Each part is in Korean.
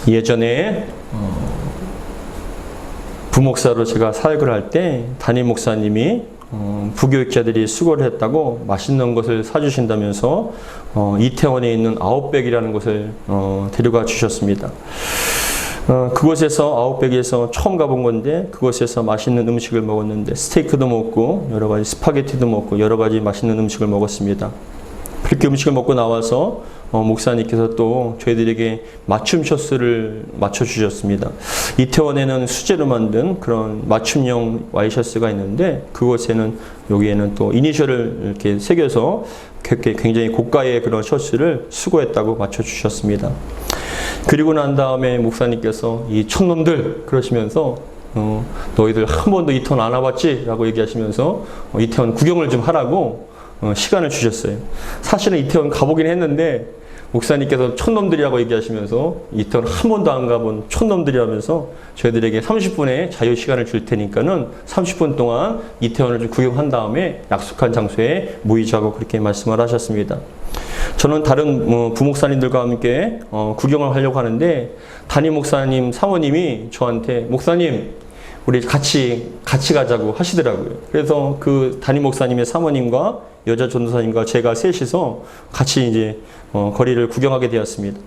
예전에 부목사로 제가 사역을 할 때 담임 목사님이 부교육자들이 수고를 했다고 맛있는 것을 사주신다면서 이태원에 있는 아웃백이라는 곳을 데려가 주셨습니다. 그곳에서 아웃백에서 처음 가본 건데 그곳에서 맛있는 음식을 먹었는데 스테이크도 먹고 여러 가지 스파게티도 먹고 여러 가지 맛있는 음식을 먹었습니다. 그렇게 음식을 먹고 나와서 목사님께서 또 저희들에게 맞춤 셔츠를 맞춰주셨습니다. 이태원에는 수제로 만든 그런 맞춤형 와이셔츠가 있는데 그곳에는 여기에는 또 이니셜을 이렇게 새겨서 굉장히 고가의 그런 셔츠를 수고했다고 맞춰주셨습니다. 그리고 난 다음에 목사님께서 이 촌놈들 그러시면서 너희들 한 번도 이태원 안 와봤지? 라고 얘기하시면서 이태원 구경을 좀 하라고 시간을 주셨어요. 사실은 이태원 가보긴 했는데 목사님께서 촌놈들이라고 얘기하시면서 이태원 한 번도 안 가본 촌놈들이라면서 저희들에게 30분의 자유시간을 줄 테니까는 30분 동안 이태원을 좀 구경한 다음에 약속한 장소에 모이자고 그렇게 말씀을 하셨습니다. 저는 다른 부목사님들과 함께 구경을 하려고 하는데 담임 목사님 사모님이 저한테 목사님 우리 같이 가자고 하시더라고요. 그래서 그 담임 목사님의 사모님과 여자 전도사님과 제가 셋이서 같이 이제 거리를 구경하게 되었습니다.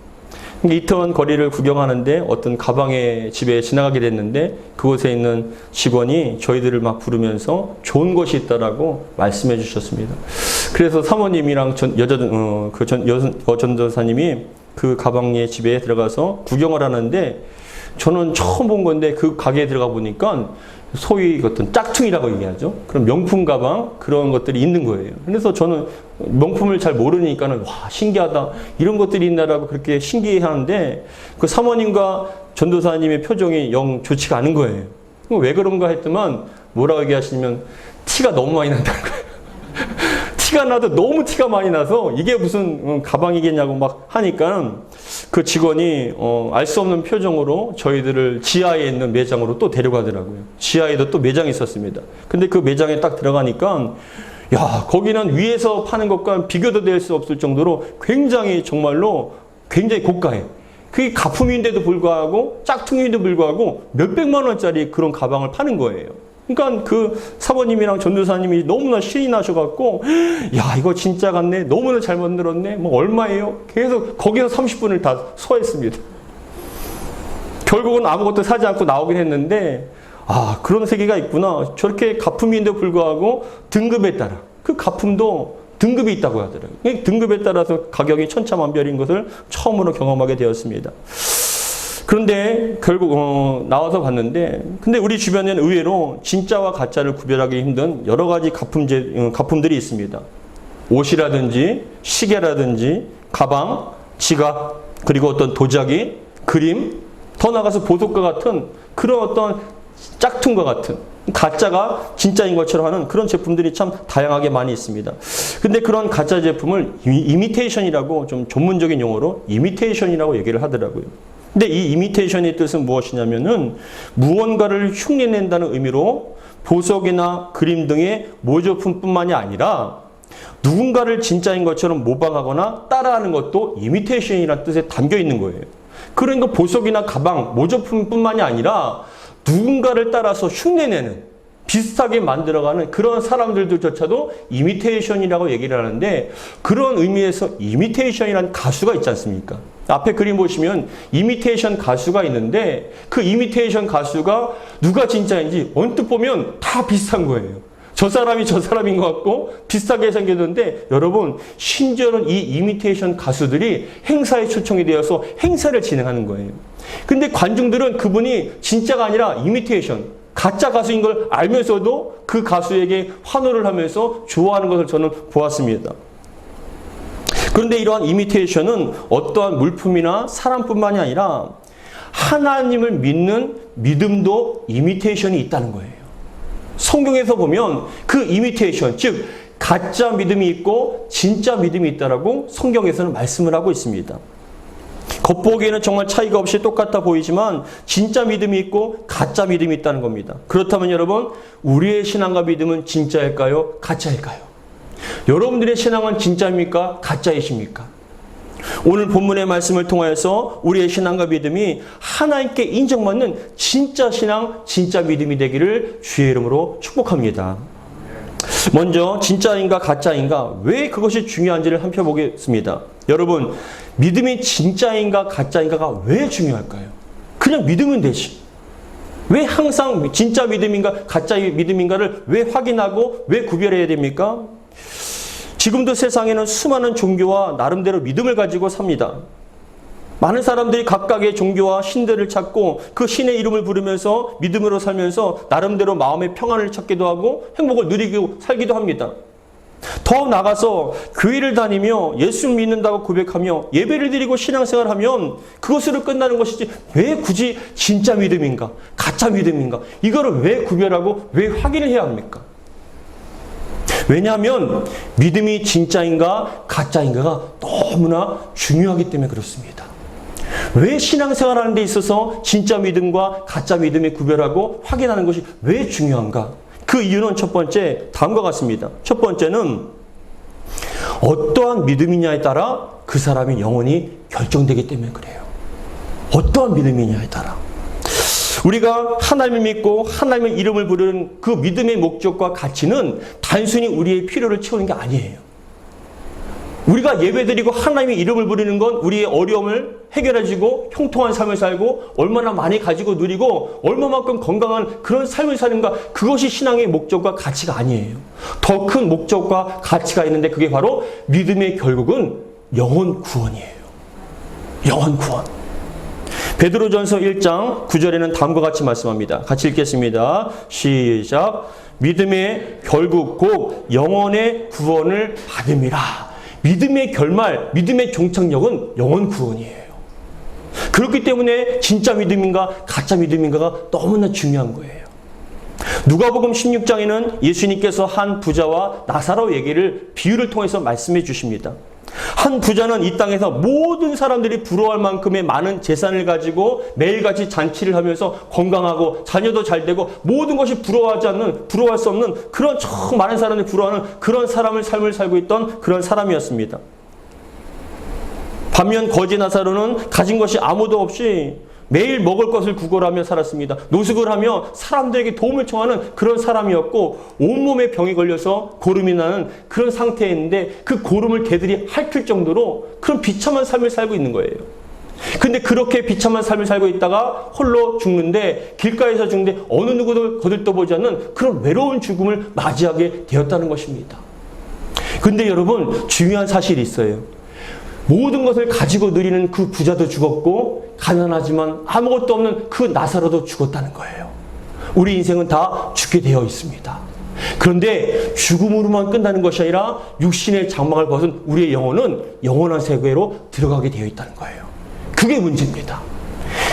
이태원 거리를 구경하는데 어떤 가방의 집에 지나가게 됐는데 그곳에 있는 직원이 저희들을 막 부르면서 좋은 곳이 있다라고 말씀해 주셨습니다. 그래서 사모님이랑 전도사님이 그 가방의 집에 들어가서 구경을 하는데 저는 처음 본 건데 그 가게에 들어가 보니까 소위 어떤 짝퉁이라고 얘기하죠. 그런 명품 가방 그런 것들이 있는 거예요. 그래서 저는 명품을 잘 모르니까는 와 신기하다 이런 것들이 있나라고 그렇게 신기해하는데 그 사모님과 전도사님의 표정이 영 좋지가 않은 거예요. 왜 그런가 했더만 뭐라고 얘기하시냐면 티가 너무 많이 난다는 거예요. 티가 나도 너무 티가 많이 나서 이게 무슨 가방이겠냐고 막 하니까 그 직원이 알 수 없는 표정으로 저희들을 지하에 있는 매장으로 또 데려가더라고요. 지하에도 또 매장이 있었습니다. 근데 그 매장에 딱 들어가니까 야 거기는 위에서 파는 것과 비교도 될 수 없을 정도로 굉장히 정말로 굉장히 고가해. 그게 가품인데도 불구하고 짝퉁인데도 불구하고 몇백만 원짜리 그런 가방을 파는 거예요. 그러니까 그 사모님이랑 전도사님이 너무나 신이 나셔갖고 야 이거 진짜 같네 너무나 잘 만들었네 뭐 얼마예요? 계속 거기서 30분을 다 소화했습니다. 결국은 아무것도 사지 않고 나오긴 했는데 아 그런 세계가 있구나. 저렇게 가품인데도 불구하고 등급에 따라 그 가품도 등급이 있다고 하더라고요. 등급에 따라서 가격이 천차만별인 것을 처음으로 경험하게 되었습니다. 그런데 결국 나와서 봤는데 근데 우리 주변에는 의외로 진짜와 가짜를 구별하기 힘든 여러 가지 가품들이 있습니다. 옷이라든지 시계라든지 가방, 지갑, 그리고 어떤 도자기, 그림, 더 나아가서 보석과 같은 그런 어떤 짝퉁과 같은 가짜가 진짜인 것처럼 하는 그런 제품들이 참 다양하게 많이 있습니다. 근데 그런 가짜 제품을 이미테이션이라고 좀 전문적인 용어로 이미테이션이라고 얘기를 하더라고요. 근데 이 이미테이션의 뜻은 무엇이냐면은 무언가를 흉내낸다는 의미로 보석이나 그림 등의 모조품뿐만이 아니라 누군가를 진짜인 것처럼 모방하거나 따라하는 것도 이미테이션이라는 뜻에 담겨 있는 거예요. 그러니까 보석이나 가방, 모조품뿐만이 아니라 누군가를 따라서 흉내내는 비슷하게 만들어가는 그런 사람들조차도 이미테이션이라고 얘기를 하는데 그런 의미에서 이미테이션이라는 가수가 있지 않습니까? 앞에 그림 보시면 이미테이션 가수가 있는데 그 이미테이션 가수가 누가 진짜인지 언뜻 보면 다 비슷한 거예요. 저 사람이 저 사람인 것 같고 비슷하게 생겼는데 여러분 심지어는 이 이미테이션 가수들이 행사에 초청이 되어서 행사를 진행하는 거예요. 근데 관중들은 그분이 진짜가 아니라 이미테이션 가짜 가수인 걸 알면서도 그 가수에게 환호를 하면서 좋아하는 것을 저는 보았습니다. 그런데 이러한 이미테이션은 어떠한 물품이나 사람뿐만이 아니라 하나님을 믿는 믿음도 이미테이션이 있다는 거예요. 성경에서 보면 그 이미테이션, 즉 가짜 믿음이 있고 진짜 믿음이 있다라고 성경에서는 말씀을 하고 있습니다. 겉보기에는 정말 차이가 없이 똑같아 보이지만 진짜 믿음이 있고 가짜 믿음이 있다는 겁니다. 그렇다면 여러분, 우리의 신앙과 믿음은 진짜일까요? 가짜일까요? 여러분들의 신앙은 진짜입니까? 가짜이십니까? 오늘 본문의 말씀을 통하여서 우리의 신앙과 믿음이 하나님께 인정받는 진짜 신앙, 진짜 믿음이 되기를 주의 이름으로 축복합니다. 먼저 진짜인가 가짜인가 왜 그것이 중요한지를 살펴보겠습니다. 여러분, 믿음이 진짜인가 가짜인가가 왜 중요할까요? 그냥 믿으면 되지. 왜 항상 진짜 믿음인가 가짜 믿음인가를 왜 확인하고 왜 구별해야 됩니까? 지금도 세상에는 수많은 종교와 나름대로 믿음을 가지고 삽니다. 많은 사람들이 각각의 종교와 신들을 찾고 그 신의 이름을 부르면서 믿음으로 살면서 나름대로 마음의 평안을 찾기도 하고 행복을 누리고 살기도 합니다. 더 나아가서 교회를 다니며 예수 믿는다고 고백하며 예배를 드리고 신앙생활하면 그것으로 끝나는 것이지 왜 굳이 진짜 믿음인가 가짜 믿음인가 이거를 왜 구별하고 왜 확인을 해야 합니까? 왜냐하면 믿음이 진짜인가 가짜인가가 너무나 중요하기 때문에 그렇습니다. 왜 신앙생활하는 데 있어서 진짜 믿음과 가짜 믿음을 구별하고 확인하는 것이 왜 중요한가? 그 이유는 첫 번째, 다음과 같습니다. 첫 번째는 어떠한 믿음이냐에 따라 그 사람의 영혼이 결정되기 때문에 그래요. 어떠한 믿음이냐에 따라. 우리가 하나님을 믿고 하나님의 이름을 부르는 그 믿음의 목적과 가치는 단순히 우리의 필요를 채우는 게 아니에요. 우리가 예배드리고 하나님의 이름을 부르는 건 우리의 어려움을 해결해주고 형통한 삶을 살고 얼마나 많이 가지고 누리고 얼마만큼 건강한 그런 삶을 사는가, 그것이 신앙의 목적과 가치가 아니에요. 더 큰 목적과 가치가 있는데 그게 바로 믿음의 결국은 영혼 구원이에요. 영혼 구원. 베드로전서 1장 9절에는 다음과 같이 말씀합니다. 같이 읽겠습니다. 시작. 믿음의 결국 곧 영혼의 구원을 받음이라. 믿음의 결말, 믿음의 종착역은 영혼 구원이에요. 그렇기 때문에 진짜 믿음인가 가짜 믿음인가가 너무나 중요한 거예요. 누가복음 16장에는 예수님께서 한 부자와 나사로 얘기를 비유를 통해서 말씀해 주십니다. 한 부자는 이 땅에서 모든 사람들이 부러워할 만큼의 많은 재산을 가지고 매일같이 잔치를 하면서 건강하고 자녀도 잘 되고 모든 것이 부러워할 수 없는 그런 참 많은 사람들이 부러워하는 그런 삶을 살고 있던 그런 사람이었습니다. 반면 거지 나사로는 가진 것이 아무도 없이 매일 먹을 것을 구걸하며 살았습니다. 노숙을 하며 사람들에게 도움을 청하는 그런 사람이었고 온몸에 병이 걸려서 고름이 나는 그런 상태였는데 그 고름을 개들이 핥을 정도로 그런 비참한 삶을 살고 있는 거예요. 근데 그렇게 비참한 삶을 살고 있다가 홀로 죽는데 길가에서 죽는데 어느 누구도 거들떠보지 않는 그런 외로운 죽음을 맞이하게 되었다는 것입니다. 근데 여러분, 중요한 사실이 있어요. 모든 것을 가지고 누리는 그 부자도 죽었고 가난하지만 아무것도 없는 그 나사로도 죽었다는 거예요. 우리 인생은 다 죽게 되어 있습니다. 그런데 죽음으로만 끝나는 것이 아니라 육신의 장막을 벗은 우리의 영혼은 영원한 세계로 들어가게 되어 있다는 거예요. 그게 문제입니다.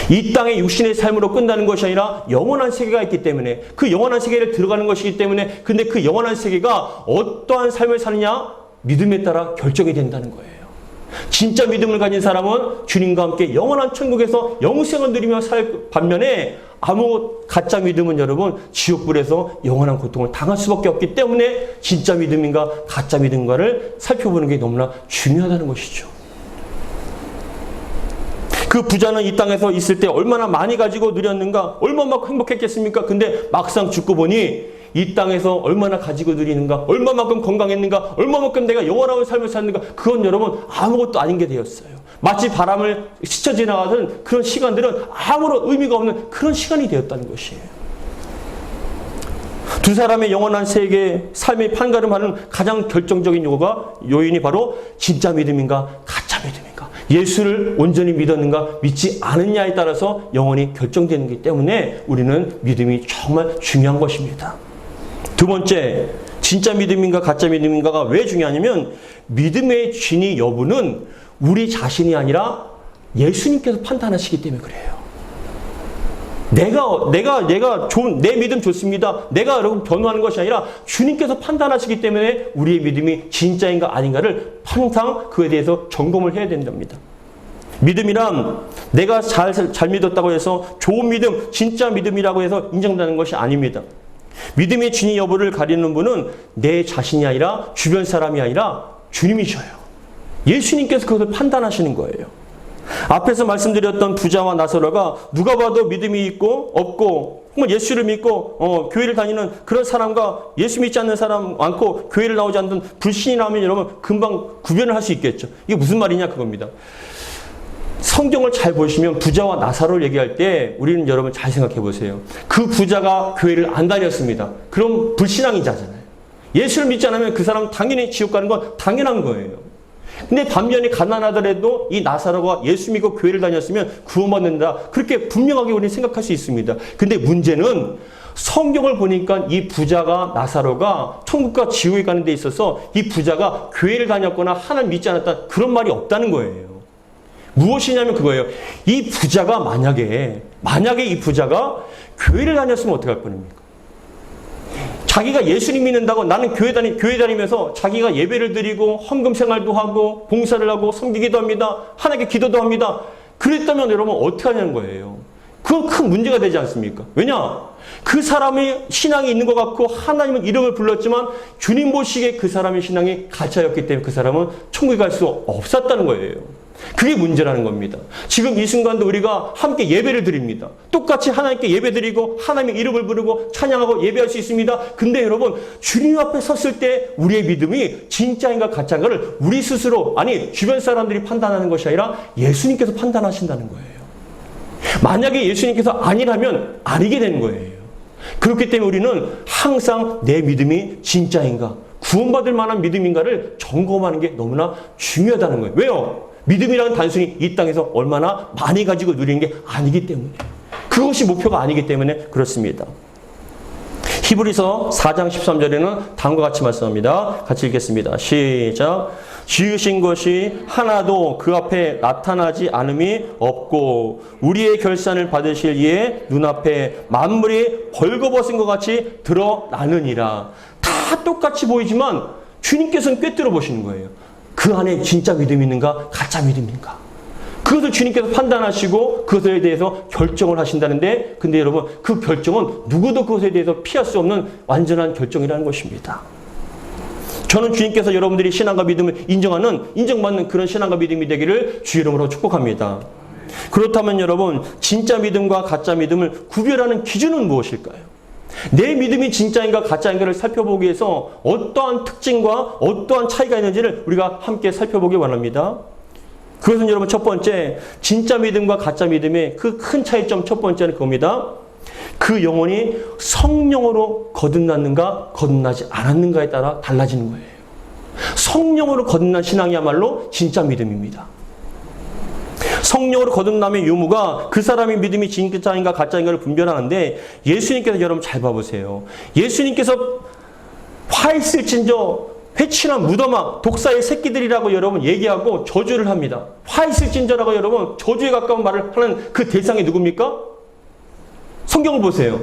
이 땅의 육신의 삶으로 끝나는 것이 아니라 영원한 세계가 있기 때문에 그 영원한 세계를 들어가는 것이기 때문에 근데 그 영원한 세계가 어떠한 삶을 사느냐 믿음에 따라 결정이 된다는 거예요. 진짜 믿음을 가진 사람은 주님과 함께 영원한 천국에서 영생을 누리며 살 반면에 가짜 믿음은 여러분 지옥불에서 영원한 고통을 당할 수밖에 없기 때문에 진짜 믿음인가 가짜 믿음인가를 살펴보는 게 너무나 중요하다는 것이죠. 그 부자는 이 땅에서 있을 때 얼마나 많이 가지고 누렸는가, 얼마나 행복했겠습니까? 근데 막상 죽고 보니 이 땅에서 얼마나 가지고 누리는가, 얼마만큼 건강했는가, 얼마만큼 내가 영원한 삶을 사는가, 그건 여러분 아무것도 아닌 게 되었어요. 마치 바람을 스쳐 지나가던 그런 시간들은 아무런 의미가 없는 그런 시간이 되었다는 것이에요. 두 사람의 영원한 세계, 삶의 판가름하는 가장 결정적인 요인이 바로 진짜 믿음인가, 가짜 믿음인가, 예수를 온전히 믿었는가, 믿지 않았냐에 따라서 영원히 결정되는 것이기 때문에 우리는 믿음이 정말 중요한 것입니다. 두 번째, 진짜 믿음인가 가짜 믿음인가가 왜 중요하냐면 믿음의 진위 여부는 우리 자신이 아니라 예수님께서 판단하시기 때문에 그래요. 내가 내 믿음 좋습니다. 내가 여러분 변호하는 것이 아니라 주님께서 판단하시기 때문에 우리의 믿음이 진짜인가 아닌가를 항상 그에 대해서 점검을 해야 된답니다. 믿음이란 내가 잘 믿었다고 해서 좋은 믿음, 진짜 믿음이라고 해서 인정되는 것이 아닙니다. 믿음의 진위 여부를 가리는 분은 내 자신이 아니라 주변 사람이 아니라 주님이셔요. 예수님께서 그것을 판단하시는 거예요. 앞에서 말씀드렸던 부자와 나사로가 누가 봐도 믿음이 있고 없고 정말 예수를 믿고 교회를 다니는 그런 사람과 예수 믿지 않는 사람 많고 교회를 나오지 않는 불신이라면 여러분 금방 구별을 할 수 있겠죠. 이게 무슨 말이냐 그겁니다. 성경을 잘 보시면 부자와 나사로를 얘기할 때 우리는 여러분 잘 생각해 보세요. 그 부자가 교회를 안 다녔습니다. 그럼 불신앙이잖아요. 예수를 믿지 않으면 그 사람은 당연히 지옥 가는 건 당연한 거예요. 근데 반면에 가난하더라도 이 나사로가 예수 믿고 교회를 다녔으면 구원받는다. 그렇게 분명하게 우리는 생각할 수 있습니다. 근데 문제는 성경을 보니까 이 부자가 나사로가 천국과 지옥에 가는 데 있어서 이 부자가 교회를 다녔거나 하나님 믿지 않았다. 그런 말이 없다는 거예요. 무엇이냐면 그거예요. 이 부자가 만약에 이 부자가 교회를 다녔으면 어떡할 뻔입니까? 자기가 예수님 믿는다고 나는 교회 다니면서 자기가 예배를 드리고 헌금 생활도 하고 봉사를 하고 섬기기도 합니다. 하나님께 기도도 합니다. 그랬다면 여러분 어떻게 하냐는 거예요. 그건 큰 문제가 되지 않습니까? 왜냐? 그 사람의 신앙이 있는 것 같고 하나님은 이름을 불렀지만 주님 보시기에 그 사람의 신앙이 가짜였기 때문에 그 사람은 천국에 갈 수 없었다는 거예요. 그게 문제라는 겁니다. 지금 이 순간도 우리가 함께 예배를 드립니다. 똑같이 하나님께 예배 드리고 하나님의 이름을 부르고 찬양하고 예배할 수 있습니다. 근데 여러분 주님 앞에 섰을 때 우리의 믿음이 진짜인가 가짜인가를 우리 스스로 아니 주변 사람들이 판단하는 것이 아니라 예수님께서 판단하신다는 거예요. 만약에 예수님께서 아니라면 아니게 되는 거예요. 그렇기 때문에 우리는 항상 내 믿음이 진짜인가 구원받을 만한 믿음인가를 점검하는 게 너무나 중요하다는 거예요. 왜요? 믿음이란 단순히 이 땅에서 얼마나 많이 가지고 누리는 게 아니기 때문에 그것이 목표가 아니기 때문에 그렇습니다. 히브리서 4장 13절에는 다음과 같이 말씀합니다. 같이 읽겠습니다. 시작. 지으신 것이 하나도 그 앞에 나타나지 않음이 없고 우리의 결산을 받으실 이의 눈앞에 만물이 벌거벗은 것 같이 드러나느니라. 다 똑같이 보이지만 주님께서는 꿰뚫어 보시는 거예요. 그 안에 진짜 믿음이 있는가 가짜 믿음인가 그것을 주님께서 판단하시고 그것에 대해서 결정을 하신다는데 근데 여러분 그 결정은 누구도 그것에 대해서 피할 수 없는 완전한 결정이라는 것입니다. 저는 주님께서 여러분들이 신앙과 믿음을 인정받는 그런 신앙과 믿음이 되기를 주 이름으로 축복합니다. 그렇다면 여러분 진짜 믿음과 가짜 믿음을 구별하는 기준은 무엇일까요? 내 믿음이 진짜인가 가짜인가를 살펴보기 위해서 어떠한 특징과 어떠한 차이가 있는지를 우리가 함께 살펴보기 원합니다. 그것은 여러분 첫 번째, 진짜 믿음과 가짜 믿음의 그 큰 차이점 첫 번째는 그겁니다. 그 영혼이 성령으로 거듭났는가 거듭나지 않았는가에 따라 달라지는 거예요. 성령으로 거듭난 신앙이야말로 진짜 믿음입니다. 성령으로 거듭남의 유무가 그 사람의 믿음이 진짜인가 가짜인가를 분별하는데 예수님께서 여러분 잘 봐보세요. 예수님께서 화 있을진저 회칠한 무덤아 독사의 새끼들이라고 여러분 얘기하고 저주를 합니다. 화 있을진저라고 여러분 저주에 가까운 말을 하는 그 대상이 누굽니까? 성경을 보세요.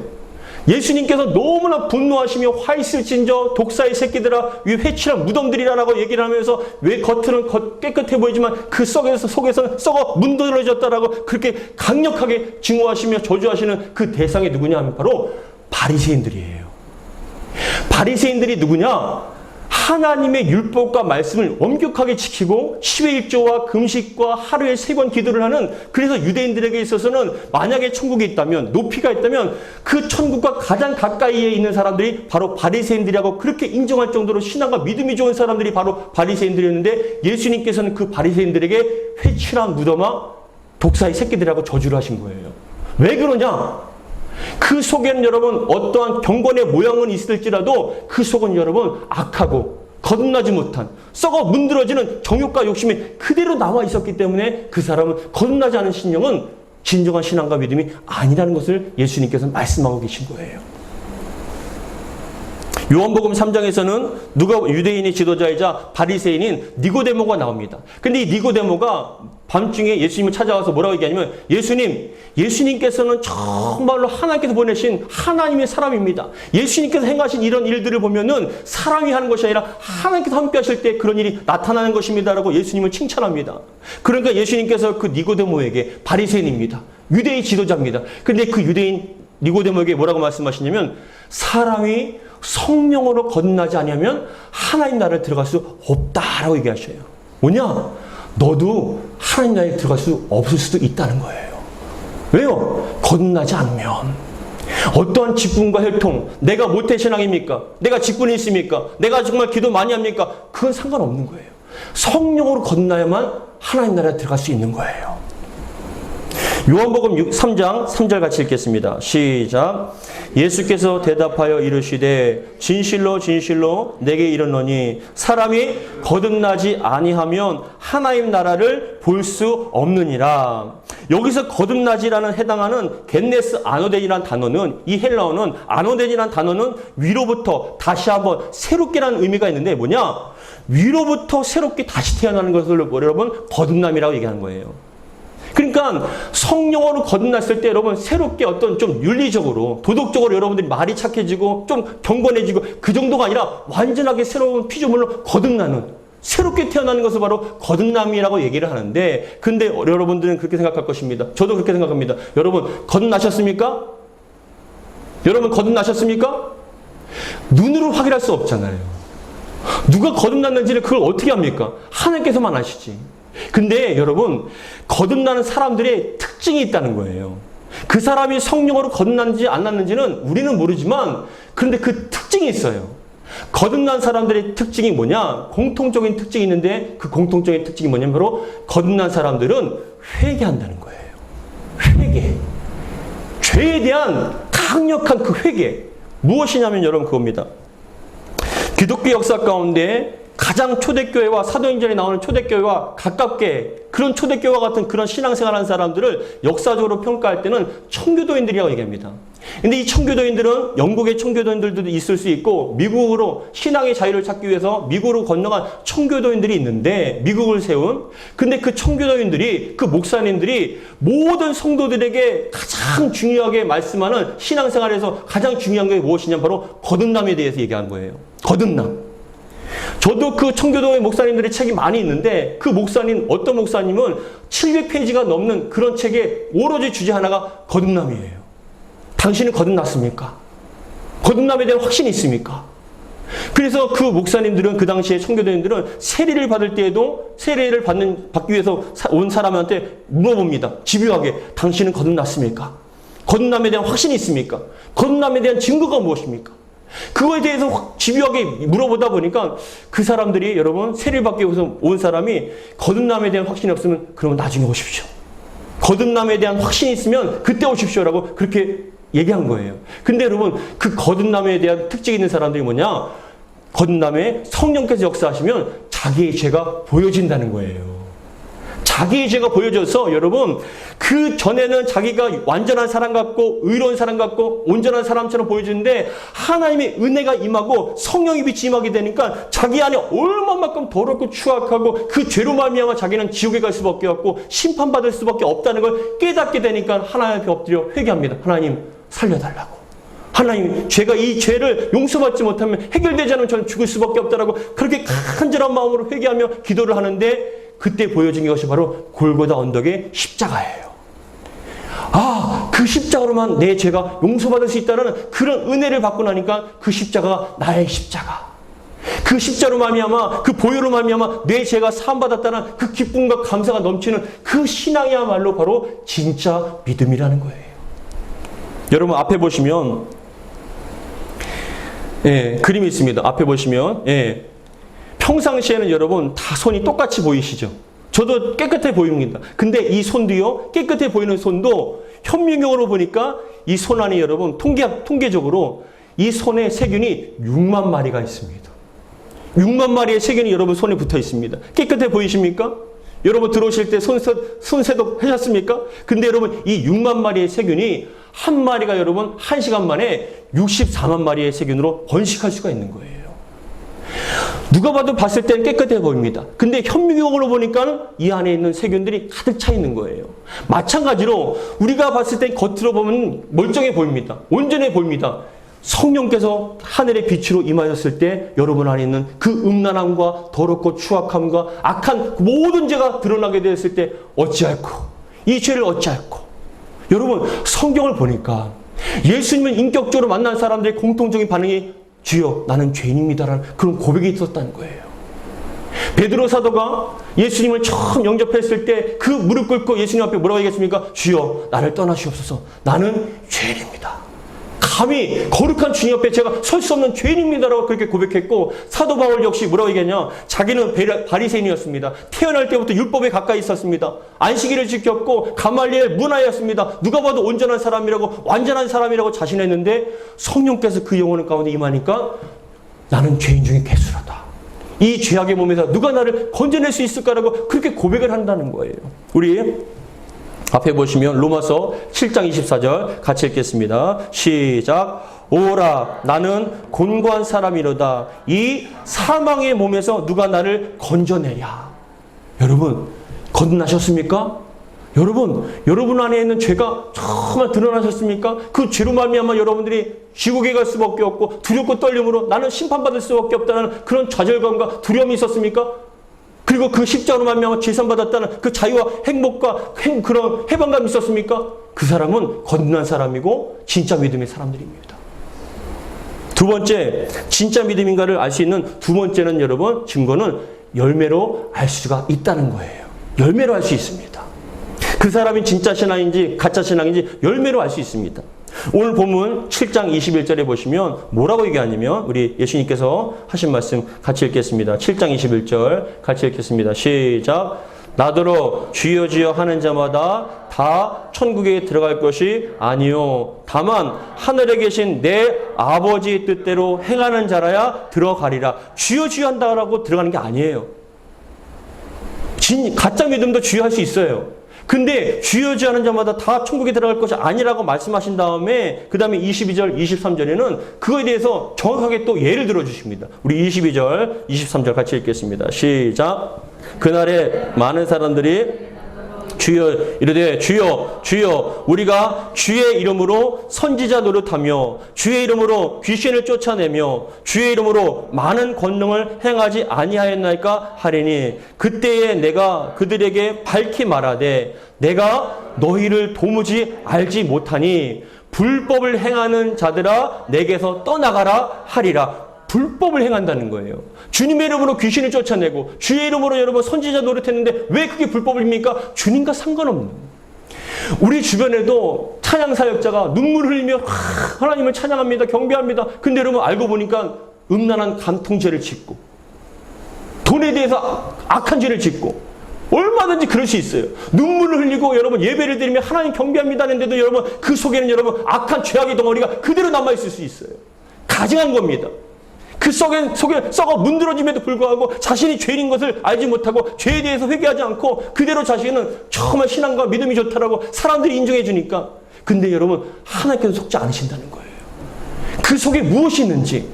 예수님께서 너무나 분노하시며 화 있을진저 독사의 새끼들아 이 회칠한 무덤들이라고 얘기를 하면서 왜 겉으로는 깨끗해 보이지만 그 속에서는 썩어 문드러졌다라고 그렇게 강력하게 증오하시며 저주하시는 그 대상이 누구냐 하면 바로 바리새인들이에요. 바리새인들이 누구냐? 하나님의 율법과 말씀을 엄격하게 지키고 10의 1조와 금식과 하루에 3번 기도를 하는 그래서 유대인들에게 있어서는 만약에 천국이 있다면 높이가 있다면 그 천국과 가장 가까이에 있는 사람들이 바로 바리새인들이라고 그렇게 인정할 정도로 신앙과 믿음이 좋은 사람들이 바로 바리새인들이었는데 예수님께서는 그 바리새인들에게 회칠한 무덤아 독사의 새끼들이라고 저주를 하신 거예요. 왜 그러냐? 그 속에는 여러분 어떠한 경건의 모양은 있을지라도 그 속은 여러분 악하고 거듭나지 못한 썩어 문드러지는 정욕과 욕심이 그대로 나와 있었기 때문에 그 사람은 거듭나지 않은 신령은 진정한 신앙과 믿음이 아니라는 것을 예수님께서 말씀하고 계신 거예요. 요한복음 3장에서는 유대인의 지도자이자 바리새인인 니고데모가 나옵니다. 근데 이 니고데모가 밤중에 예수님을 찾아와서 뭐라고 얘기하냐면 예수님께서는 정말로 하나님께서 보내신 하나님의 사람입니다. 예수님께서 행하신 이런 일들을 보면은 사람이 하는 것이 아니라 하나님께서 함께 하실 때 그런 일이 나타나는 것입니다라고 예수님을 칭찬합니다. 그러니까 예수님께서 그 니고데모에게 바리새인입니다. 유대인 지도자입니다. 근데 그 유대인 니고데모에게 뭐라고 말씀하시냐면 사람이 성령으로 거듭나지 아니하면 하나님 나라를 들어갈 수 없다라고 얘기하셔요. 뭐냐? 너도 하나님 나라에 들어갈 수 없을 수도 있다는 거예요. 왜요? 거듭나지 않으면. 어떠한 직분과 혈통, 내가 모태신앙입니까? 내가 직분이 있습니까? 내가 정말 기도 많이 합니까? 그건 상관없는 거예요. 성령으로 거듭나야만 하나님 나라에 들어갈 수 있는 거예요. 요한복음 3장 3절 같이 읽겠습니다. 시작. 예수께서 대답하여 이르시되 진실로 진실로 내게 이르노니 사람이 거듭나지 아니하면 하나님 나라를 볼 수 없느니라. 여기서 거듭나지라는 해당하는 겟네스 아노덴이라는 단어는, 이 헬라어는 아노덴이라는 단어는 위로부터 다시 한번 새롭게라는 의미가 있는데 뭐냐? 위로부터 새롭게 다시 태어나는 것을 여러분 거듭남이라고 얘기하는 거예요. 그러니까 성령으로 거듭났을 때 여러분 새롭게 어떤 좀 윤리적으로 도덕적으로 여러분들이 말이 착해지고 좀 경건해지고 그 정도가 아니라 완전하게 새로운 피조물로 거듭나는, 새롭게 태어나는 것을 바로 거듭남이라고 얘기를 하는데, 근데 여러분들은 그렇게 생각할 것입니다. 저도 그렇게 생각합니다. 여러분 거듭나셨습니까? 여러분 거듭나셨습니까? 눈으로 확인할 수 없잖아요. 누가 거듭났는지를 그걸 어떻게 합니까? 하나님께서만 아시지. 근데 여러분 거듭나는 사람들의 특징이 있다는 거예요. 그 사람이 성령으로 거듭났는지 안 났는지는 우리는 모르지만 그런데 그 특징이 있어요. 거듭난 사람들의 특징이 뭐냐? 공통적인 특징이 있는데 그 공통적인 특징이 뭐냐면 바로 거듭난 사람들은 회개한다는 거예요. 회개. 죄에 대한 강력한 그 회개. 무엇이냐면 여러분 그겁니다. 기독교 역사 가운데 가장 초대교회와 사도행전에 나오는 초대교회와 가깝게 그런 초대교회와 같은 그런 신앙생활하는 사람들을 역사적으로 평가할 때는 청교도인들이라고 얘기합니다. 근데 이 청교도인들은 영국의 청교도인들도 있을 수 있고 미국으로 신앙의 자유를 찾기 위해서 미국으로 건너간 청교도인들이 있는데 미국을 세운, 근데 그 청교도인들이, 그 목사님들이 모든 성도들에게 가장 중요하게 말씀하는 신앙생활에서 가장 중요한 게 무엇이냐면 바로 거듭남에 대해서 얘기하는 거예요. 거듭남. 저도 그 청교도의 목사님들의 책이 많이 있는데 그 목사님, 어떤 목사님은 700페이지가 넘는 그런 책에 오로지 주제 하나가 거듭남이에요. 당신은 거듭났습니까? 거듭남에 대한 확신이 있습니까? 그래서 그 목사님들은, 그 당시에 청교도인들은 세례를 받을 때에도 세례를 받기 위해서 온 사람한테 물어봅니다. 집요하게 당신은 거듭났습니까? 거듭남에 대한 확신이 있습니까? 거듭남에 대한 증거가 무엇입니까? 그거에 대해서 집요하게 물어보다 보니까 그 사람들이, 여러분 세례를 받기 위해서 온 사람이 거듭남에 대한 확신이 없으면 그러면 나중에 오십시오. 거듭남에 대한 확신이 있으면 그때 오십시오라고 그렇게 얘기한 거예요. 근데 여러분 그 거듭남에 대한 특징이 있는 사람들이 뭐냐? 거듭남에 성령께서 역사하시면 자기의 죄가 보여진다는 거예요. 자기의 죄가 보여져서 여러분 그 전에는 자기가 완전한 사람 같고 의로운 사람 같고 온전한 사람처럼 보여지는데 하나님의 은혜가 임하고 성령의 빛이 임하게 되니까 자기 안에 얼마만큼 더럽고 추악하고 그 죄로 말미암아 자기는 지옥에 갈 수밖에 없고 심판받을 수밖에 없다는 걸 깨닫게 되니까 하나님 앞에 엎드려 회개합니다. 하나님 살려달라고. 하나님, 제가 이 죄를 용서받지 못하면 해결되지 않으면 저는 죽을 수밖에 없다라고 그렇게 간절한 마음으로 회개하며 기도를 하는데 그때 보여진 것이 바로 골고다 언덕의 십자가예요. 아, 그 십자가로만 내 죄가 용서받을 수 있다는 그런 은혜를 받고 나니까 그 십자가가 나의 십자가. 그 십자로 말미암아, 그 보혈로 말미암아 내 죄가 사함받았다는 그 기쁨과 감사가 넘치는 그 신앙이야말로 바로 진짜 믿음이라는 거예요. 여러분 앞에 보시면 그림이 있습니다. 앞에 보시면 평상시에는 여러분 다 손이 똑같이 보이시죠? 저도 깨끗해 보입니다. 근데 이 손도요, 깨끗해 보이는 손도 현미경으로 보니까 이 손 안에 여러분 통계적으로 이 손에 세균이 6만 마리가 있습니다. 6만 마리의 세균이 여러분 손에 붙어 있습니다. 깨끗해 보이십니까? 여러분 들어오실 때 손세독 하셨습니까? 근데 여러분 이 6만 마리의 세균이 한 마리가 여러분 1시간 만에 64만 마리의 세균으로 번식할 수가 있는 거예요. 누가 봐도 봤을 때는 깨끗해 보입니다. 근데 현미경으로 보니까 이 안에 있는 세균들이 가득 차 있는 거예요. 마찬가지로 우리가 봤을 때 겉으로 보면 멀쩡해 보입니다. 온전해 보입니다. 성령께서 하늘의 빛으로 임하셨을 때 여러분 안에 있는 그 음란함과 더럽고 추악함과 악한 모든 죄가 드러나게 되었을 때 어찌할꼬? 이 죄를 어찌할꼬? 여러분 성경을 보니까 예수님을 인격적으로 만난 사람들의 공통적인 반응이 주여 나는 죄인입니다라는 그런 고백이 있었다는 거예요. 베드로 사도가 예수님을 처음 영접했을 때 그 무릎 꿇고 예수님 앞에 뭐라고 얘기했습니까? 주여 나를 떠나시옵소서. 나는 죄인입니다. 감히 거룩한 주님 앞에 제가 설 수 없는 죄인입니다라고 그렇게 고백했고, 사도 바울 역시 뭐라고 얘기했냐? 자기는 바리새인이었습니다. 태어날 때부터 율법에 가까이 있었습니다. 안식일을 지켰고 가말리엘 문화였습니다. 누가 봐도 온전한 사람이라고, 완전한 사람이라고 자신했는데 성령께서 그 영혼 가운데 임하니까 나는 죄인 중에 괴수라다. 이 죄악의 몸에서 누가 나를 건져낼 수 있을까라고 그렇게 고백을 한다는 거예요. 우리 앞에 보시면 로마서 7장 24절 같이 읽겠습니다. 시작. 오라 나는 곤고한 사람이로다. 이 사망의 몸에서 누가 나를 건져내랴. 여러분 건너나셨습니까? 여러분 안에 있는 죄가 정말 드러나셨습니까? 그 죄로 말미암아 여러분들이 지옥에 갈 수밖에 없고 두렵고 떨림으로 나는 심판받을 수밖에 없다는 그런 좌절감과 두려움이 있었습니까? 그리고 그 십자가로 말미암아 제산받았다는 그 자유와 행복과 그런 해방감이 있었습니까? 그 사람은 건강한 사람이고 진짜 믿음의 사람들입니다. 두 번째, 진짜 믿음인가를 알 수 있는 두 번째는 여러분, 증거는 열매로 알 수가 있다는 거예요. 열매로 알 수 있습니다. 그 사람이 진짜 신앙인지 가짜 신앙인지 열매로 알 수 있습니다. 오늘 본문 7장 21절에 보시면 뭐라고 얘기하냐면, 우리 예수님께서 하신 말씀 같이 읽겠습니다. 7장 21절 같이 읽겠습니다. 시작. 나더러 주여 주여 하는 자마다 다 천국에 들어갈 것이 아니요 다만 하늘에 계신 내 아버지의 뜻대로 행하는 자라야 들어가리라. 주여 주여 한다라고 들어가는 게 아니에요. 가짜 믿음도 주여 할 수 있어요. 근데 주여 주여 하는 자마다 다 천국에 들어갈 것이 아니라고 말씀하신 다음에 그 다음에 22절, 23절에는 그거에 대해서 정확하게 또 예를 들어주십니다. 우리 22절, 23절 같이 읽겠습니다. 시작. 그날에 많은 사람들이 주여 이르되 주여 주여 우리가 주의 이름으로 선지자 노릇하며 주의 이름으로 귀신을 쫓아내며 주의 이름으로 많은 권능을 행하지 아니하였나이까 하리니 그때에 내가 그들에게 밝히 말하되 내가 너희를 도무지 알지 못하니 불법을 행하는 자들아 내게서 떠나가라 하리라. 불법을 행한다는 거예요. 주님의 이름으로 귀신을 쫓아내고 주의 이름으로 여러분 선지자 노릇했는데 왜 그게 불법입니까? 주님과 상관없는. 우리 주변에도 찬양 사역자가 눈물 흘리며 하나님을 찬양합니다. 경배합니다. 근데 여러분 알고 보니까 음란한 간통죄를 짓고 돈에 대해서 악한 죄를 짓고 얼마든지 그럴 수 있어요. 눈물을 흘리고 여러분 예배를 드리며 하나님 경배합니다 하는데도 여러분 그 속에는 여러분 악한 죄악의 덩어리가 그대로 남아있을 수 있어요. 가증한 겁니다. 그 속에 썩어 문드러짐에도 불구하고 자신이 죄인인 것을 알지 못하고 죄에 대해서 회개하지 않고 그대로 자신은 정말 신앙과 믿음이 좋다라고 사람들이 인정해 주니까. 근데 여러분 하나님께서 속지 않으신다는 거예요. 그 속에 무엇이 있는지,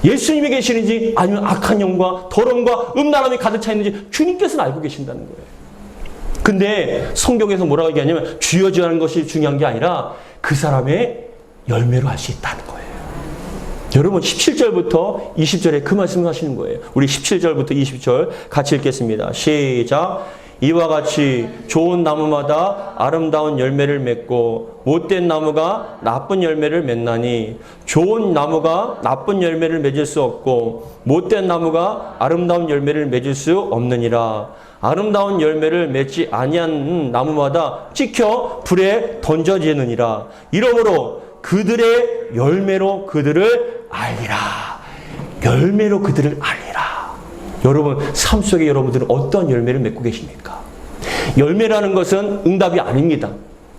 예수님이 계시는지 아니면 악한 영과 더러움과 음란함이 가득 차 있는지 주님께서는 알고 계신다는 거예요. 근데 성경에서 뭐라고 얘기하냐면 주여 주여 하는 것이 중요한 게 아니라 그 사람의 열매로 할 수 있다는 거예요. 여러분 17절부터 20절에 그 말씀을 하시는 거예요. 우리 17절부터 20절 같이 읽겠습니다. 시작. 이와 같이 좋은 나무마다 아름다운 열매를 맺고 못된 나무가 나쁜 열매를 맺나니 좋은 나무가 나쁜 열매를 맺을 수 없고 못된 나무가 아름다운 열매를 맺을 수 없느니라. 아름다운 열매를 맺지 아니한 나무마다 찍혀 불에 던져지느니라. 이러므로 그들의 열매로 그들을 알리라. 열매로 그들을 알리라. 여러분 삶 속에 여러분들은 어떤 열매를 맺고 계십니까? 열매라는 것은 응답이 아닙니다.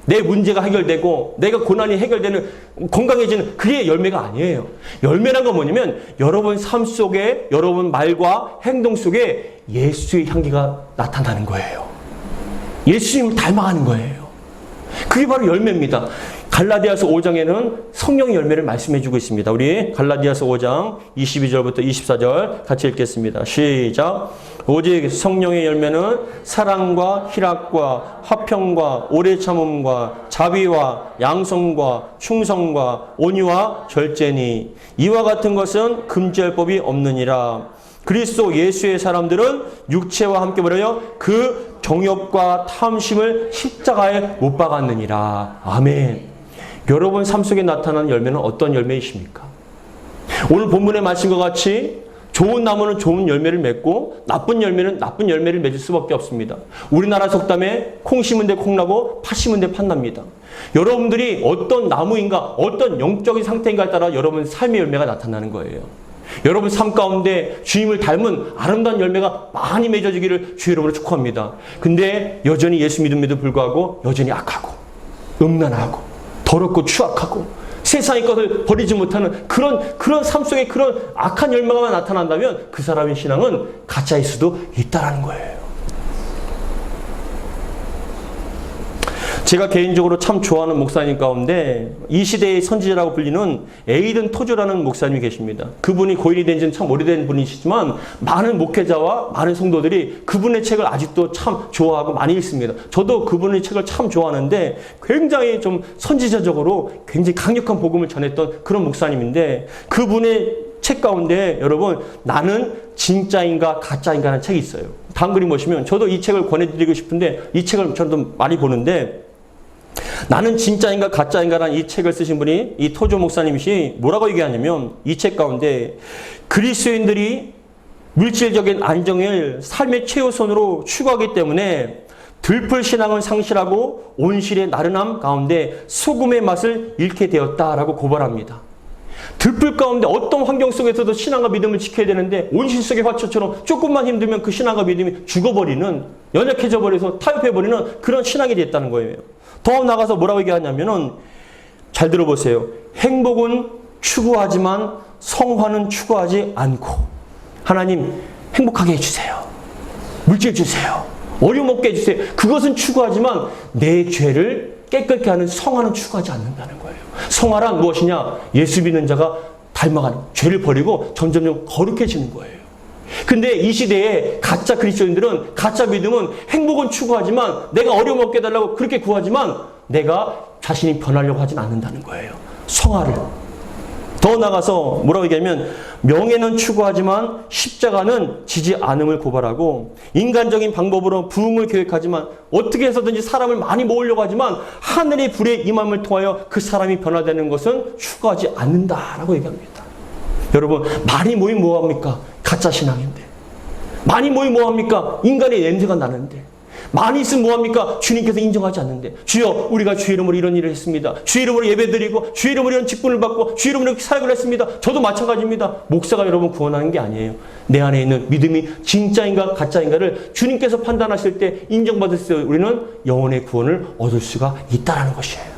내 문제가 해결되고 내가 고난이 해결되는 건강해지는 그게 열매가 아니에요. 열매란 건 뭐냐면 여러분 삶 속에 여러분 말과 행동 속에 예수의 향기가 나타나는 거예요. 예수님을 닮아가는 거예요. 그게 바로 열매입니다. 갈라디아서 5장에는 성령의 열매를 말씀해 주고 있습니다. 우리 갈라디아서 5장 22절부터 24절 같이 읽겠습니다. 시작. 오직 성령의 열매는 사랑과 희락과 화평과 오래 참음과 자비와 양성과 충성과 온유와 절제니 이와 같은 것은 금지할 법이 없느니라. 그리스도 예수의 사람들은 육체와 함께 뭐래요? 그 정욕과 탐심을 십자가에 못 박았느니라. 아멘. 여러분 삶 속에 나타나는 열매는 어떤 열매이십니까? 오늘 본문의 말씀과 같이 좋은 나무는 좋은 열매를 맺고 나쁜 열매는 나쁜 열매를 맺을 수밖에 없습니다. 우리나라 속담에 콩 심은 데 콩나고 팥 심은 데 팥납니다. 여러분들이 어떤 나무인가, 어떤 영적인 상태인가에 따라 여러분 삶의 열매가 나타나는 거예요. 여러분 삶 가운데 주님을 닮은 아름다운 열매가 많이 맺어지기를 주의 이름으로 축복합니다. 근데 여전히 예수 믿음에도 불구하고 여전히 악하고 음란하고 더럽고 추악하고 세상의 것을 버리지 못하는 그런 삶 속에 그런 악한 열매가 나타난다면 그 사람의 신앙은 가짜일 수도 있다는 거예요. 제가 개인적으로 참 좋아하는 목사님 가운데 이 시대의 선지자라고 불리는 에이든 토저라는 목사님이 계십니다. 그분이 고인이 된 지는 참 오래된 분이시지만 많은 목회자와 많은 성도들이 그분의 책을 아직도 참 좋아하고 많이 읽습니다. 저도 그분의 책을 참 좋아하는데 굉장히 좀 선지자적으로 굉장히 강력한 복음을 전했던 그런 목사님인데 그분의 책 가운데 여러분 나는 진짜인가 가짜인가 하는 책이 있어요. 다음 그림 보시면 저도 이 책을 권해드리고 싶은데 이 책을 저도 많이 보는데 나는 진짜인가 가짜인가라는 이 책을 쓰신 분이 이 토조 목사님이 뭐라고 얘기하냐면 이 책 가운데 그리스도인들이 물질적인 안정을 삶의 최우선으로 추구하기 때문에 들풀 신앙을 상실하고 온실의 나른함 가운데 소금의 맛을 잃게 되었다라고 고발합니다. 들풀 가운데 어떤 환경 속에서도 신앙과 믿음을 지켜야 되는데 온실 속의 화초처럼 조금만 힘들면 그 신앙과 믿음이 죽어버리는 연약해져 버려서 타협해버리는 그런 신앙이 됐다는 거예요. 더 나가서 뭐라고 얘기하냐면은 잘 들어보세요. 행복은 추구하지만 성화는 추구하지 않고 하나님 행복하게 해주세요. 물질 주세요. 어려움 없게 해주세요. 그것은 추구하지만 내 죄를 깨끗게 하는 성화는 추구하지 않는다는 거예요. 성화란 무엇이냐? 예수 믿는 자가 닮아가는 죄를 버리고 점점 거룩해지는 거예요. 근데 이 시대에 가짜 그리스도인들은 가짜 믿음은 행복은 추구하지만 내가 어려움 없게 해달라고 그렇게 구하지만 내가 자신이 변하려고 하진 않는다는 거예요. 성화를. 더 나가서 뭐라고 얘기하면 명예는 추구하지만 십자가는 지지 않음을 고발하고 인간적인 방법으로 부흥을 계획하지만 어떻게 해서든지 사람을 많이 모으려고 하지만 하늘의 불의 임함을 통하여 그 사람이 변화되는 것은 추구하지 않는다라고 얘기합니다. 여러분 많이 모이면 뭐합니까? 가짜 신앙인데. 많이 모이면 뭐합니까? 인간의 냄새가 나는데. 많이 있으면 뭐합니까? 주님께서 인정하지 않는데. 주여 우리가 주의 이름으로 이런 일을 했습니다. 주의 이름으로 예배드리고 주의 이름으로 이런 직분을 받고 주의 이름으로 사역을 했습니다. 저도 마찬가지입니다. 목사가 여러분 구원하는 게 아니에요. 내 안에 있는 믿음이 진짜인가 가짜인가를 주님께서 판단하실 때 인정받을 때 우리는 영혼의 구원을 얻을 수가 있다는 것이에요.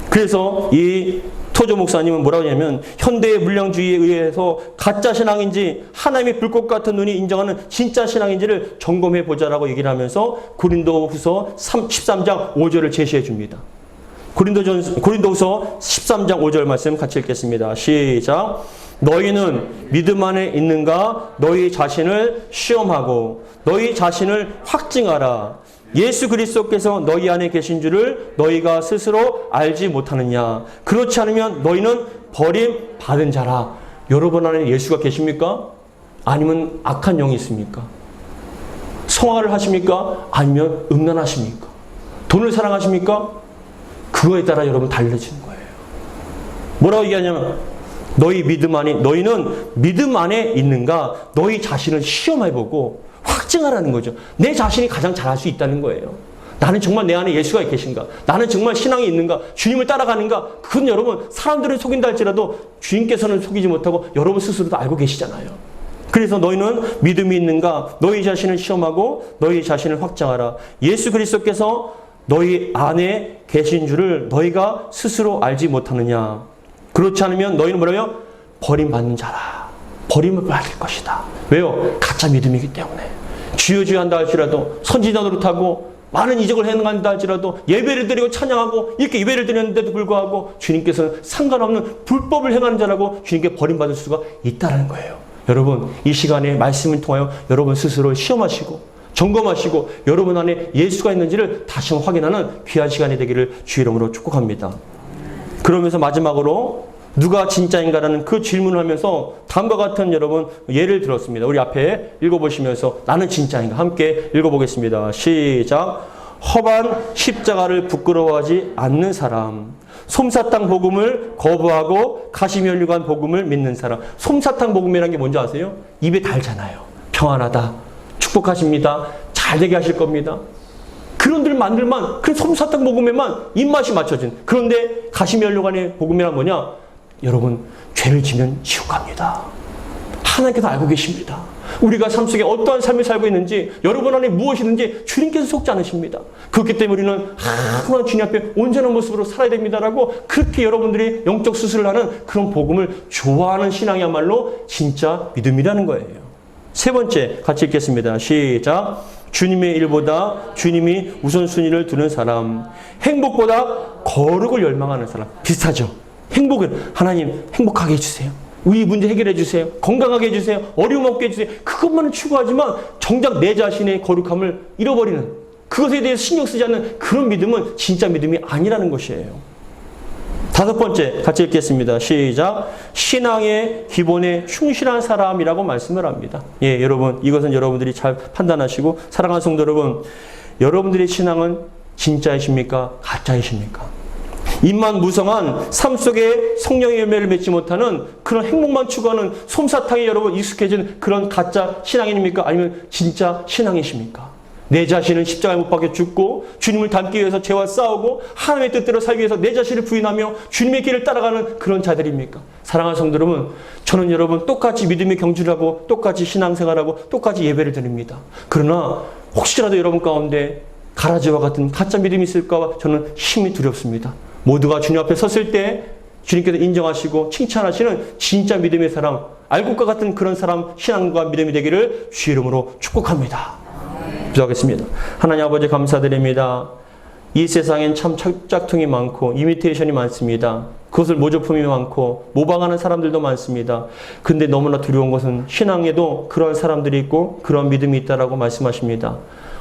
그래서 이 토조 목사님은 뭐라고 하냐면 현대의 물량주의에 의해서 가짜 신앙인지 하나님의 불꽃 같은 눈이 인정하는 진짜 신앙인지를 점검해 보자라고 얘기를 하면서 고린도후서 13장 5절을 제시해 줍니다. 고린도후서 13장 5절 말씀 같이 읽겠습니다. 시작. 너희는 믿음 안에 있는가? 너희 자신을 시험하고 너희 자신을 확증하라. 예수 그리스도께서 너희 안에 계신 줄을 너희가 스스로 알지 못하느냐. 그렇지 않으면 너희는 버림받은 자라. 여러분 안에 예수가 계십니까? 아니면 악한 영이 있습니까? 성화를 하십니까? 아니면 음란하십니까? 돈을 사랑하십니까? 그거에 따라 여러분 달라지는 거예요. 뭐라고 얘기하냐면 너희는 믿음 안에 있는가? 너희 자신을 시험해보고 확증하라는 거죠. 내 자신이 가장 잘할 수 있다는 거예요. 나는 정말 내 안에 예수가 계신가? 나는 정말 신앙이 있는가? 주님을 따라가는가? 그건 여러분 사람들을 속인다 할지라도 주님께서는 속이지 못하고 여러분 스스로도 알고 계시잖아요. 그래서 너희는 믿음이 있는가? 너희 자신을 시험하고 너희 자신을 확증하라. 예수 그리스도께서 너희 안에 계신 줄을 너희가 스스로 알지 못하느냐. 그렇지 않으면 너희는 뭐라고요? 버림받는 자라. 버림을 받을 것이다. 왜요? 가짜 믿음이기 때문에. 주여 한다 할지라도 선지자 노릇하고 많은 이적을 해낸다 할지라도 예배를 드리고 찬양하고 이렇게 예배를 드렸는데도 불구하고 주님께서는 상관없는 불법을 행하는 자라고 주님께 버림받을 수가 있다는 거예요. 여러분 이 시간에 말씀을 통하여 여러분 스스로 시험하시고 점검하시고 여러분 안에 예수가 있는지를 다시 한번 확인하는 귀한 시간이 되기를 주의 이름으로 축복합니다. 그러면서 마지막으로 누가 진짜인가라는 그 질문을 하면서 다음과 같은 여러분 예를 들었습니다. 우리 앞에 읽어보시면서 나는 진짜인가 함께 읽어보겠습니다. 시작. 험한 십자가를 부끄러워하지 않는 사람, 솜사탕 복음을 거부하고 가시면류관 복음을 믿는 사람. 솜사탕 복음이라는 게 뭔지 아세요? 입에 달잖아요. 평안하다. 축복하십니다. 잘 되게 하실 겁니다. 그런들 만들만 그 솜사탕 복음에만 입맛이 맞춰진. 그런데 가시면류관의 복음이란 뭐냐? 여러분, 죄를 지면 지옥 갑니다. 하나님께서 알고 계십니다. 우리가 삶 속에 어떠한 삶을 살고 있는지, 여러분 안에 무엇이든지 주님께서 속지 않으십니다. 그렇기 때문에 우리는 항상 주님 앞에 온전한 모습으로 살아야 됩니다라고 그렇게 여러분들이 영적 수술을 하는 그런 복음을 좋아하는 신앙이야말로 진짜 믿음이라는 거예요. 세 번째, 같이 읽겠습니다. 시작. 주님의 일보다 주님이 우선순위를 두는 사람. 행복보다 거룩을 열망하는 사람. 비슷하죠? 행복을, 하나님 행복하게 해주세요. 우리 문제 해결해 주세요. 건강하게 해주세요. 어려움 없게 해주세요. 그것만은 추구하지만 정작 내 자신의 거룩함을 잃어버리는, 그것에 대해서 신경 쓰지 않는 그런 믿음은 진짜 믿음이 아니라는 것이에요. 다섯 번째, 같이 읽겠습니다. 시작. 신앙의 기본에 충실한 사람이라고 말씀을 합니다. 예, 여러분, 이것은 여러분들이 잘 판단하시고, 사랑하는 성도 여러분, 여러분들의 신앙은 진짜이십니까? 가짜이십니까? 입만 무성한 삶 속에 성령의 열매를 맺지 못하는 그런 행복만 추구하는 솜사탕에 여러분 익숙해진 그런 가짜 신앙인입니까? 아니면 진짜 신앙이십니까? 내 자신은 십자가에 못 박혀 죽고 주님을 닮기 위해서 죄와 싸우고 하나님의 뜻대로 살기 위해서 내 자신을 부인하며 주님의 길을 따라가는 그런 자들입니까? 사랑하는 성도 여러분, 저는 여러분 똑같이 믿음의 경주를 하고 똑같이 신앙생활하고 똑같이 예배를 드립니다. 그러나 혹시라도 여러분 가운데 가라지와 같은 가짜 믿음이 있을까 봐 저는 심히 두렵습니다. 모두가 주님 앞에 섰을 때 주님께서 인정하시고 칭찬하시는 진짜 믿음의 사람, 알곡과 같은 그런 사람, 신앙과 믿음이 되기를 주의 이름으로 축복합니다. 기도하겠습니다. 하나님 아버지 감사드립니다. 이 세상엔 참 짝퉁이 많고 이미테이션이 많습니다. 그것을 모조품이 많고 모방하는 사람들도 많습니다. 근데 너무나 두려운 것은 신앙에도 그런 사람들이 있고 그런 믿음이 있다라고 말씀하십니다.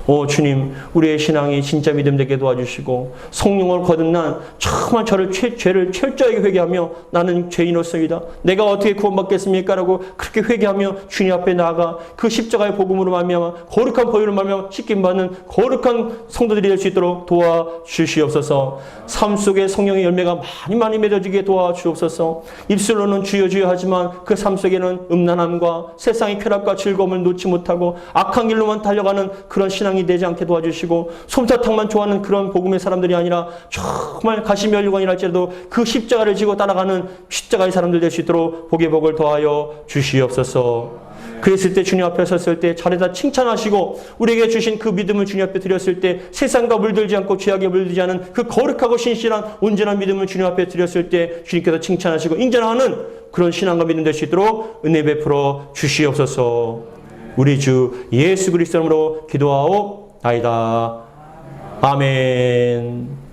오 주님, 우리의 신앙이 진짜 믿음 되게 도와주시고 성령을 거듭난 정말 죄를 철저하게 회개하며 나는 죄인으로서이다. 내가 어떻게 구원받겠습니까? 라고 그렇게 회개하며 주님 앞에 나아가 그 십자가의 복음으로 말미암아 거룩한 보혈로 말미암아 씻김받는 거룩한 성도들이 될 수 있도록 도와주시옵소서. 삶 속에 성령의 열매가 많이 맺어지게 도와주옵소서. 입술로는 주여 주여 하지만 그 삶 속에는 음란함과 세상의 쾌락과 즐거움을 놓지 못하고 악한 길로만 달려가는 그런 신앙이 되지 않게 도와주시고, 솜사탕만 좋아하는 그런 복음의 사람들이 아니라 정말 가시면류관이라 할지라도 그 십자가를 지고 따라가는 십자가의 사람들 될 수 있도록 복의 복을 더하여 주시옵소서. 그랬을 때 주님 앞에 섰을 때 잘해다 칭찬하시고 우리에게 주신 그 믿음을 주님 앞에 드렸을 때 세상과 물들지 않고 죄악에 물들지 않은 그 거룩하고 신실한 온전한 믿음을 주님 앞에 드렸을 때 주님께서 칭찬하시고 인정하는 그런 신앙과 믿음 될 수 있도록 은혜 베풀어 주시옵소서. 우리 주 예수 그리스도 이름으로 기도하옵나이다. 아멘.